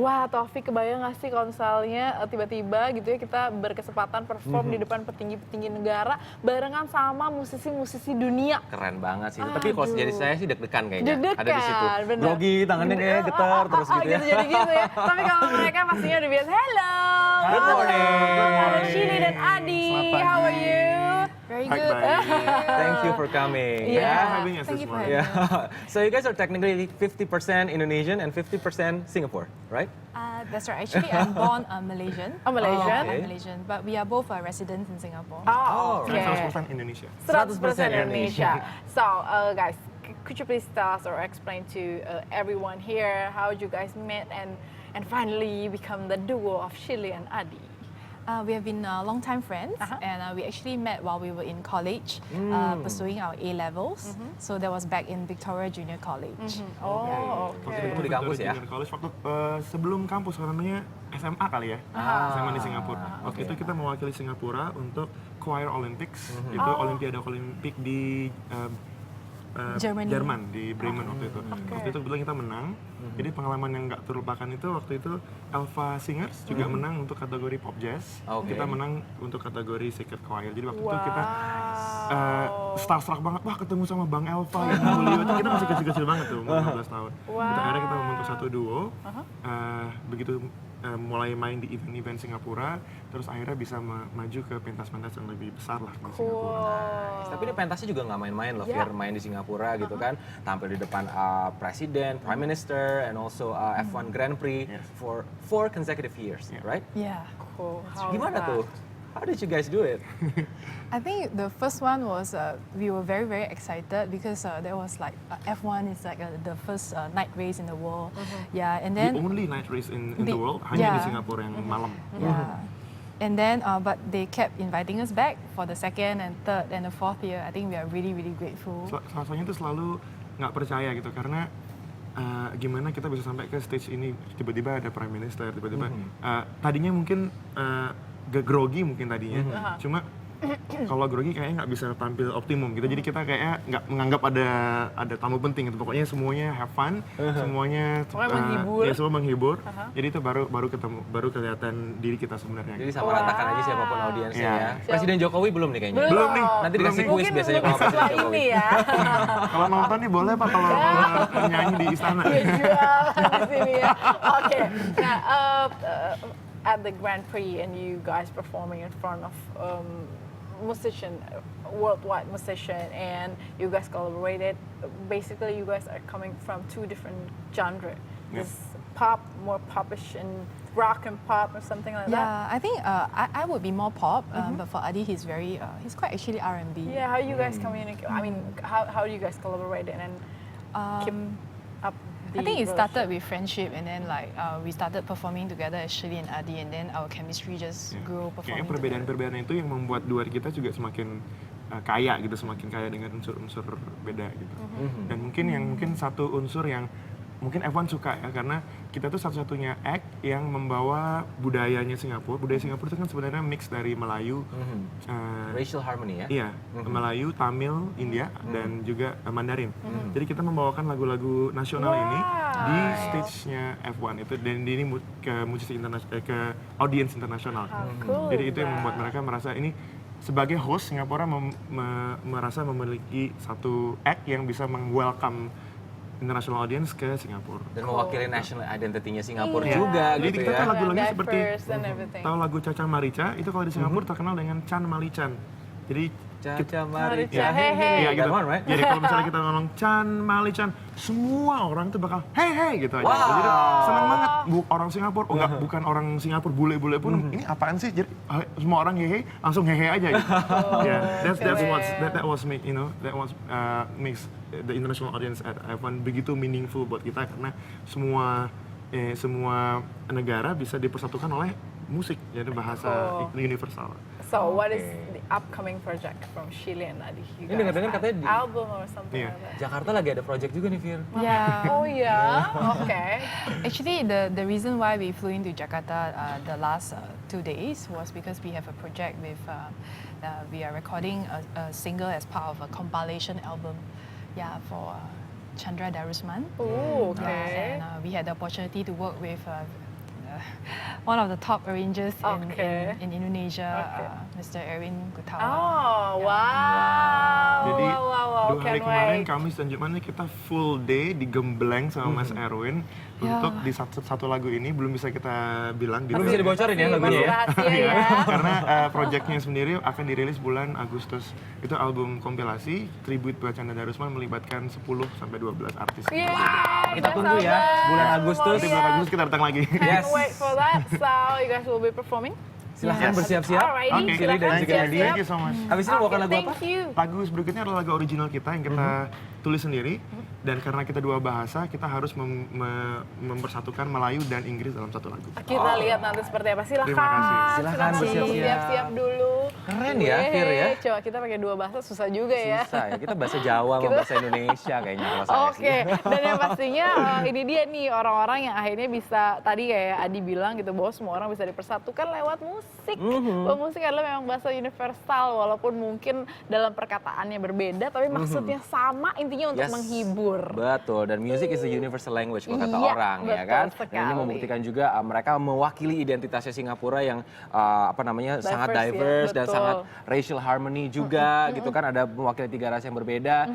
Wah, Taufik, kebayang nggak sih kalau misalnya tiba-tiba gitu ya kita berkesempatan perform di depan petinggi-petinggi negara barengan sama musisi-musisi dunia. Keren banget sih. Tapi kalau jadi saya sih deg-degan kayaknya. Deg-degan, Ada di situ. bener. Grogi, tangannya kayak getar terus gitu ya. Jadi gitu ya. Tapi kalau mereka pastinya udah biasa. Hello. Good morning. Ada Shili dan Adi. Selamat pagi. How are you? Very Hi, good. bye. Thank you for coming. Yeah. Having us Thank this you for morning. Yeah. So you guys are technically 50% Indonesian and 50% Singapore, right? That's right. Actually, I'm born Malaysian. Oh, Malaysian. Okay. I'm Malaysian, but we are both residents in Singapore. Oh, Oh, okay. 100% Indonesia. 100% Indonesia. So, guys, could you please tell us or explain to everyone here how you guys met and finally become the duo of Shili and Adi? We have been long-time friends, and we actually met while we were in college, pursuing our A levels. So that was back in Victoria Junior College. Oh, Waktu okay. Ketemu di kampus ya? Junior College, waktu sebelum kampus, namanya SMA kali ya, SMA di Singapura. Waktu itu kita mewakili Singapura untuk Choir Olympics, itu Olimpiade Olimpik di Germany. Jerman, di Bremen waktu itu. Waktu itu kebetulan kita menang, jadi pengalaman yang nggak terlupakan itu waktu itu Alpha Singers juga menang untuk kategori pop jazz, Oke. kita menang untuk kategori Sacred Choir. Jadi waktu itu kita starstruck banget, wah ketemu sama Bang Elva yang mulia, itu kita masih kecil-kecil banget tuh, umur 15 tahun. Kita akhirnya kita membentuk satu duo, begitu mulai main di event-event Singapura, terus akhirnya bisa maju ke pentas-pentas yang lebih besar lah di Singapura. Tapi ini pentasnya juga nggak main-main loh, Yeah. Fir, main di Singapura gitu kan, tampil di depan presiden, prime minister, and also F1 Grand Prix Yes. for 4 consecutive years, Yeah. right? Yeah. Cool. How Gimana is that? tuh? How did you guys do it? I think the first one was we were very, very excited because that was like F1 is like the first night race in the world. Yeah, and The then only night race in the The- world hanya di yeah. Singapura yang malam. yeah. And then, but they kept inviting us back for the second and third and the fourth year. I think we are really, really grateful. Salah satunya tuh selalu nggak percaya gitu karena gimana kita bisa sampai ke stage ini tiba-tiba ada prime minister tiba-tiba tadinya mungkin grogi mungkin tadinya cuma kalau grogi kayaknya nggak bisa tampil optimum gitu jadi kita kayaknya nggak menganggap ada tamu penting gitu pokoknya semuanya have fun semuanya menghibur. ya semua menghibur jadi itu baru kelihatan diri kita sebenarnya. Jadi sama ratakan aja siapapun audiensnya Iya. ya. Presiden Jokowi belum nih kayaknya. Belum nih. Nanti dikasih Belum kuis biasanya kalau mungkin Presiden setelah Jokowi. ini ya. Kalau nonton nih boleh Pak kalau nyanyi di istana. Ya jual di sini ya. Oke. Nah, at the Grand Prix and you guys performing in front of musician, worldwide musician, and you guys collaborated. Basically, you guys are coming from two different genre. Yeah. This pop, more popish, and rock and pop, or something like that. Yeah, I think I would be more pop, but for Adi, he's quite actually R&B. Yeah. How you guys communicate? I mean, how do you guys collaborate and keep up? I think it started with friendship, and then like we started performing together as Shili and Adi, and then our chemistry just grew Kayaknya performing together. perbedaan-perbedaan itu yang membuat duet kita juga semakin kaya gitu, semakin kaya dengan unsur-unsur beda gitu. Dan mungkin satu unsur yang mungkin F1 suka ya karena kita tuh satu-satunya act yang membawa budayanya Singapura. Budaya Singapura itu kan sebenarnya mix dari Melayu, Racial harmony ya. iya, Melayu, Tamil, India dan juga Mandarin. Jadi kita membawakan lagu-lagu nasional ini di stage-nya F1 itu dan ini ke musisi internasional ke audiens internasional. cool Jadi is itu yang membuat that? mereka merasa ini sebagai host Singapura merasa memiliki satu act yang bisa meng-welcome international audience ke Singapura. Dan mewakili national identity-nya Singapura Iya. juga Jadi gitu kita ya. kan lagu-lagunya seperti Diverse and everything. tahu lagu Caca Marica itu kalau di Singapura terkenal dengan Chan Mali-chan. Jadi Caca Marica, Marica, hey, hey. Iya gitu. That one, right? Jadi kalau misalnya kita ngomong Chan Mali-chan, semua orang tuh bakal hey gitu aja. Wow. Jadi senang banget orang Singapura, bukan orang Singapura bule-bule pun ini apaan sih? Jadi semua orang hehe langsung hehe aja gitu. Yeah, that was make makes the international audience at F1 begitu meaningful buat kita karena semua negara bisa dipersatukan oleh musik jadi bahasa universal. So what is the upcoming project from Shili and Adi? You Ini dengar-dengar have katanya di- album or something Iya. like that? Jakarta lagi ada project juga nih, Fir. Yeah. Oh yeah, okay. Actually, the reason why we flew into Jakarta the last 2 days was because we have a project with, we are recording a single as part of a compilation album, for Chandra Darusman. Oh, okay. And we had the opportunity to work with one of the top arrangers Okay. in Indonesia, Okay. Mr. Erwin Gutawa. Oh, wow. Jadi wow. 2 hari Can't kemarin wait. Kamis dan Jumat ini kita full day digembleng sama Mas Erwin untuk di satu lagu ini belum bisa kita bilang Belum detail. bisa dibocorin ya lagunya ya? Rahasia ya. Karena proyeknya sendiri akan dirilis bulan Agustus. Itu album kompilasi tribute buat Chandra Darusman melibatkan 10 sampai 12 artis. Yeah, Kita tunggu ya, bulan Agustus. Nanti bulan Agustus kita datang lagi. Can't Yes. wait for that. So you guys will be performing. Silahkan bersiap-siap. Alrighty, Oke, Silly dan silahkan juga Adi. thank you so much. Habis ini bawakan lagu apa? Thank you. Lagu berikutnya adalah lagu original kita yang kita tulis sendiri. Dan karena kita dua bahasa, kita harus mempersatukan Melayu dan Inggris dalam satu lagu. Kita lihat nanti seperti apa. Silakan. Terima kasih. Silakan bersiap-siap. Siap-siap dulu. Keren ya, Fir ya. Coba kita pakai 2 bahasa susah juga ya. Susah ya, kita bahasa Jawa sama bahasa Indonesia kayaknya kalau saya sih. Oke, dan yang pastinya ini dia nih orang-orang yang akhirnya bisa, tadi kayak Adi bilang gitu, bahwa semua orang bisa dipersatukan lewat musik. Bahwa musik adalah memang bahasa universal, walaupun mungkin dalam perkataannya berbeda, tapi maksudnya sama, intinya untuk Yes. menghibur. Betul, dan music is a universal language kalau kata Iya, orang ya betul kan. Dan ini sekali. membuktikan juga mereka mewakili identitasnya Singapura yang sangat Diverse ya, diverse dan betul. sangat racial harmony juga gitu kan, ada mewakili 3 ras yang berbeda.